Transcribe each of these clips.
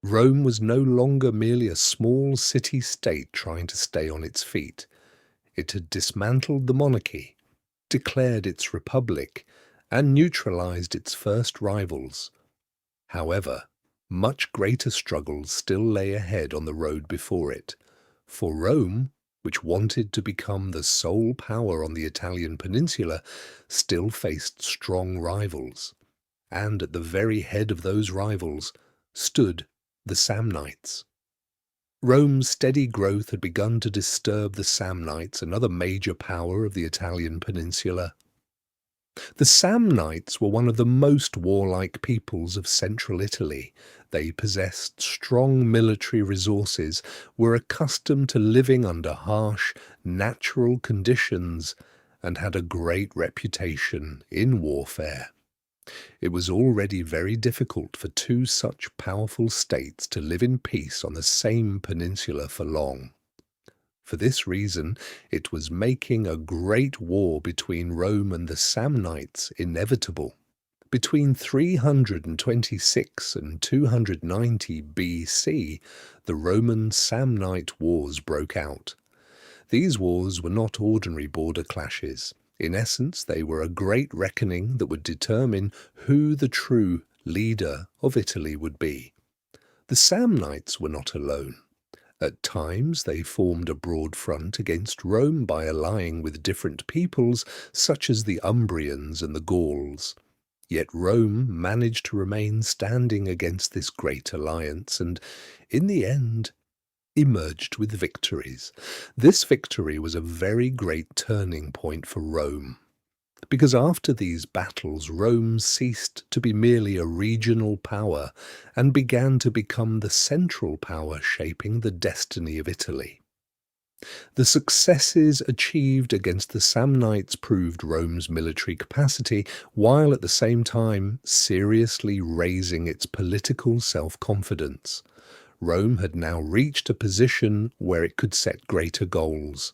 Rome was no longer merely a small city-state trying to stay on its feet. It had dismantled the monarchy, declared its republic, and neutralized its first rivals. However, much greater struggles still lay ahead on the road before it, for Rome, which wanted to become the sole power on the Italian peninsula, still faced strong rivals, and at the very head of those rivals stood the Samnites. Rome's steady growth had begun to disturb the Samnites, another major power of the Italian peninsula. The Samnites were one of the most warlike peoples of central Italy. They possessed strong military resources, were accustomed to living under harsh, natural conditions, and had a great reputation in warfare. It was already very difficult for two such powerful states to live in peace on the same peninsula for long. For this reason, it was making a great war between Rome and the Samnites inevitable. Between 326 and 290 BC, the Roman Samnite Wars broke out. These wars were not ordinary border clashes. In essence, they were a great reckoning that would determine who the true leader of Italy would be. The Samnites were not alone. At times they formed a broad front against Rome by allying with different peoples such as the Umbrians and the Gauls. Yet Rome managed to remain standing against this great alliance and, in the end, emerged with victories. This victory was a very great turning point for Rome, because after these battles Rome ceased to be merely a regional power and began to become the central power shaping the destiny of Italy. The successes achieved against the Samnites proved Rome's military capacity, while at the same time seriously raising its political self-confidence. Rome had now reached a position where it could set greater goals.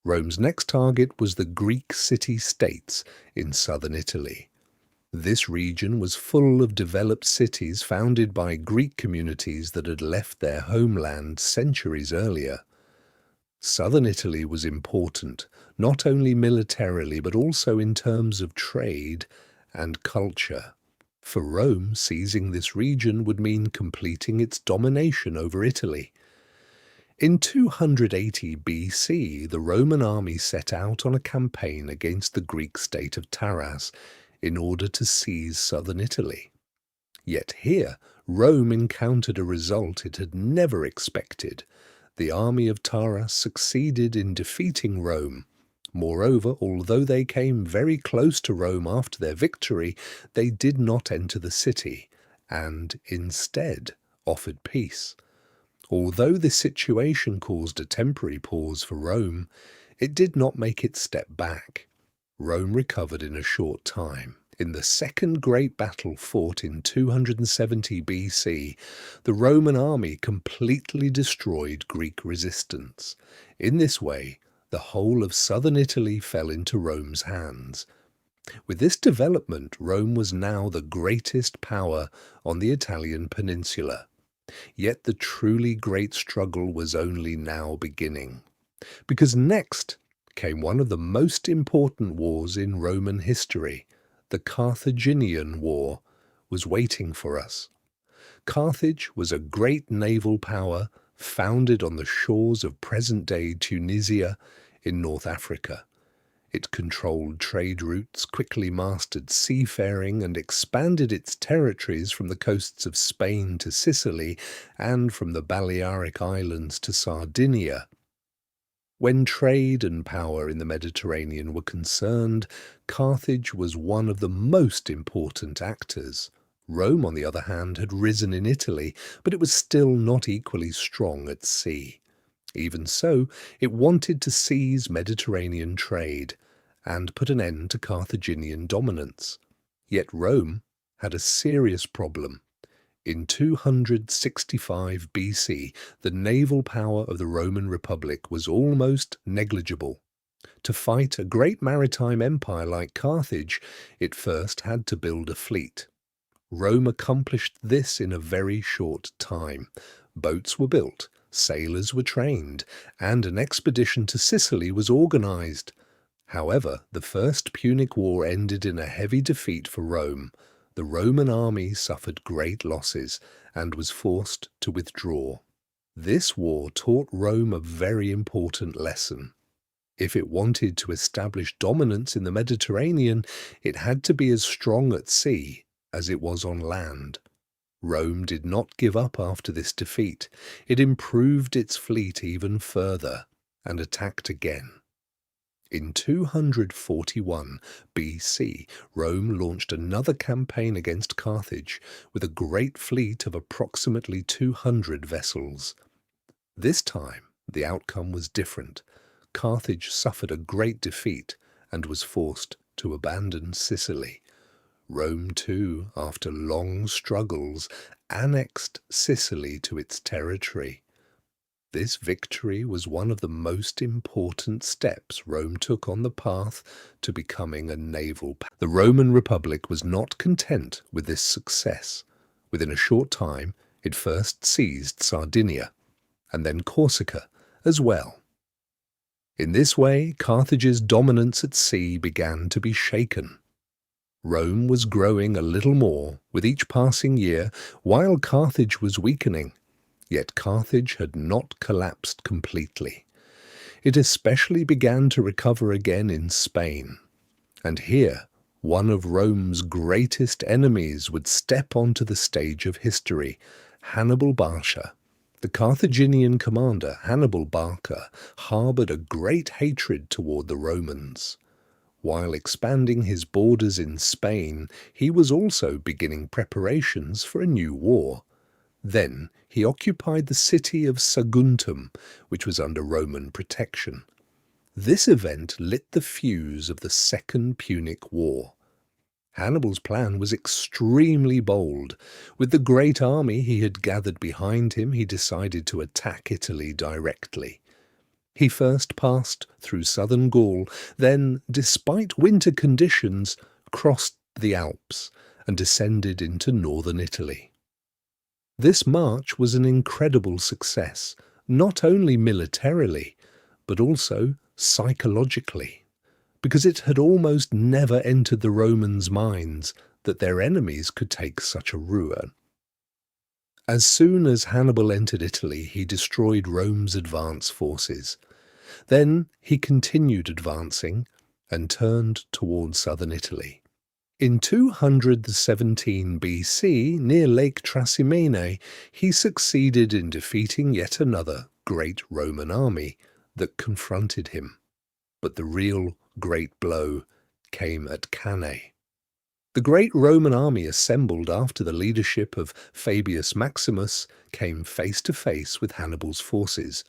Rome's next target was the Greek city-states in southern Italy. This region was full of developed cities founded by Greek communities that had left their homeland centuries earlier. Southern Italy was important, not only militarily but also in terms of trade and culture. For Rome, seizing this region would mean completing its domination over Italy. In 280 BC, the Roman army set out on a campaign against the Greek state of Taras in order to seize southern Italy. Yet here, Rome encountered a result it had never expected. The army of Taras succeeded in defeating Rome. Moreover, although they came very close to Rome after their victory, they did not enter the city, and instead offered peace. Although this situation caused a temporary pause for Rome, it did not make it step back. Rome recovered in a short time. In the second great battle fought in 270 BC, the Roman army completely destroyed Greek resistance. In this way, the whole of southern Italy fell into Rome's hands. With this development, Rome was now the greatest power on the Italian peninsula. Yet the truly great struggle was only now beginning, because next came one of the most important wars in Roman history. The Carthaginian War was waiting for us. Carthage was a great naval power founded on the shores of present-day Tunisia in North Africa. It controlled trade routes, quickly mastered seafaring, and expanded its territories from the coasts of Spain to Sicily and from the Balearic Islands to Sardinia. When trade and power in the Mediterranean were concerned, Carthage was one of the most important actors. Rome, on the other hand, had risen in Italy, but it was still not equally strong at sea. Even so, it wanted to seize Mediterranean trade and put an end to Carthaginian dominance. Yet Rome had a serious problem. In 265 BC, the naval power of the Roman Republic was almost negligible. To fight a great maritime empire like Carthage, it first had to build a fleet. Rome accomplished this in a very short time. Boats were built, sailors were trained, and an expedition to Sicily was organized. However, the First Punic War ended in a heavy defeat for Rome. The Roman army suffered great losses and was forced to withdraw. This war taught Rome a very important lesson. If it wanted to establish dominance in the Mediterranean, it had to be as strong at sea as it was on land. Rome did not give up after this defeat. It improved its fleet even further and attacked again. In 241 BC, Rome launched another campaign against Carthage with a great fleet of approximately 200 vessels. This time, the outcome was different. Carthage suffered a great defeat and was forced to abandon Sicily. Rome, too, after long struggles, annexed Sicily to its territory. This victory was one of the most important steps Rome took on the path to becoming a naval power. The Roman Republic was not content with this success. Within a short time, it first seized Sardinia, and then Corsica as well. In this way, Carthage's dominance at sea began to be shaken. Rome was growing a little more with each passing year, while Carthage was weakening. Yet Carthage had not collapsed completely. It especially began to recover again in Spain. And here, one of Rome's greatest enemies would step onto the stage of history, Hannibal Barca. The Carthaginian commander, Hannibal Barca, harbored a great hatred toward the Romans. While expanding his borders in Spain, he was also beginning preparations for a new war. Then he occupied the city of Saguntum, which was under Roman protection. This event lit the fuse of the Second Punic War. Hannibal's plan was extremely bold. With the great army he had gathered behind him, he decided to attack Italy directly. He first passed through southern Gaul, then, despite winter conditions, crossed the Alps and descended into northern Italy. This march was an incredible success, not only militarily, but also psychologically, because it had almost never entered the Romans' minds that their enemies could take such a ruin. As soon as Hannibal entered Italy, he destroyed Rome's advance forces. Then he continued advancing and turned towards southern Italy. In 217 BC, near Lake Trasimene, he succeeded in defeating yet another great Roman army that confronted him. But the real great blow came at Cannae. The great Roman army assembled after the leadership of Fabius Maximus came face to face with Hannibal's forces.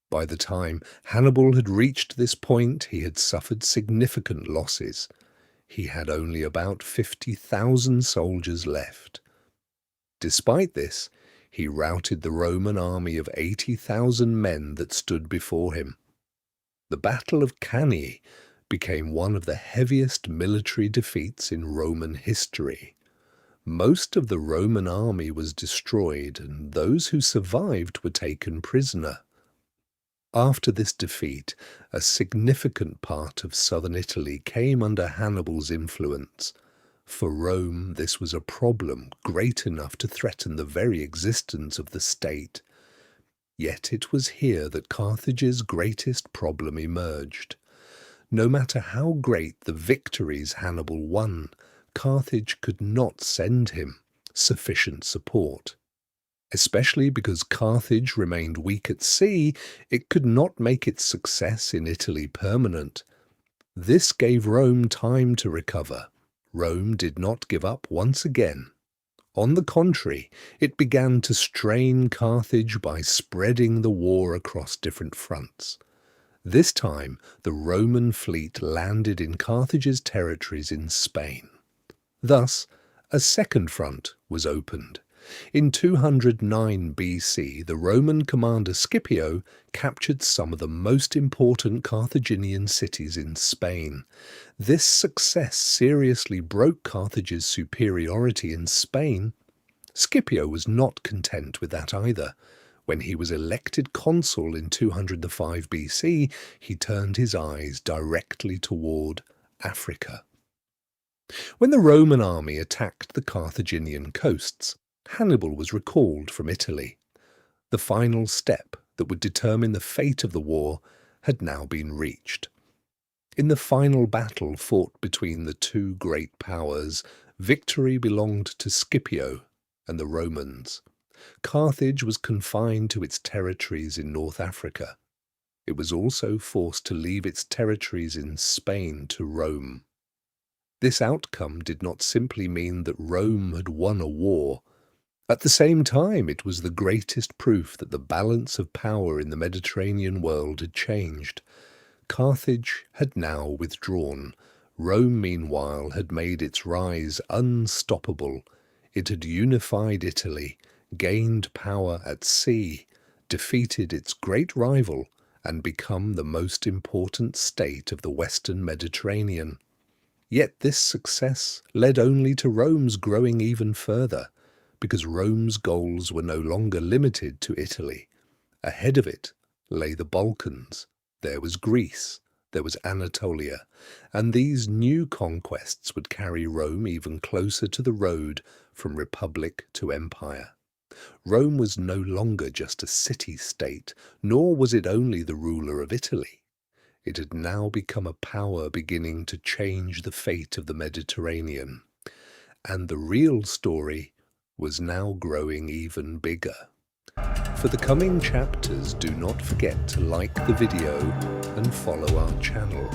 By the time Hannibal had reached this point, he had suffered significant losses. He had only about 50,000 soldiers left. Despite this, he routed the Roman army of 80,000 men that stood before him. The Battle of Cannae became one of the heaviest military defeats in Roman history. Most of the Roman army was destroyed, and those who survived were taken prisoner. After this defeat, a significant part of southern Italy came under Hannibal's influence. For Rome, this was a problem great enough to threaten the very existence of the state. Yet it was here that Carthage's greatest problem emerged. No matter how great the victories Hannibal won, Carthage could not send him sufficient support. Especially because Carthage remained weak at sea, it could not make its success in Italy permanent. This gave Rome time to recover. Rome did not give up once again. On the contrary, it began to strain Carthage by spreading the war across different fronts. This time, the Roman fleet landed in Carthage's territories in Spain. Thus, a second front was opened. In 209 BC, the Roman commander Scipio captured some of the most important Carthaginian cities in Spain. This success seriously broke Carthage's superiority in Spain. Scipio was not content with that either. When he was elected consul in 205 BC, he turned his eyes directly toward Africa. When the Roman army attacked the Carthaginian coasts, Hannibal was recalled from Italy. The final step that would determine the fate of the war had now been reached. In the final battle fought between the two great powers, victory belonged to Scipio and the Romans. Carthage was confined to its territories in North Africa. It was also forced to leave its territories in Spain to Rome. This outcome did not simply mean that Rome had won a war. At the same time, it was the greatest proof that the balance of power in the Mediterranean world had changed. Carthage had now withdrawn. Rome, meanwhile, had made its rise unstoppable. It had unified Italy, gained power at sea, defeated its great rival, and become the most important state of the Western Mediterranean. Yet this success led only to Rome's growing even further, because Rome's goals were no longer limited to Italy. Ahead of it lay the Balkans. There was Greece, there was Anatolia, and these new conquests would carry Rome even closer to the road from republic to empire. Rome was no longer just a city-state, nor was it only the ruler of Italy. It had now become a power beginning to change the fate of the Mediterranean. And the real story was now growing even bigger. For the coming chapters, do not forget to like the video and follow our channel.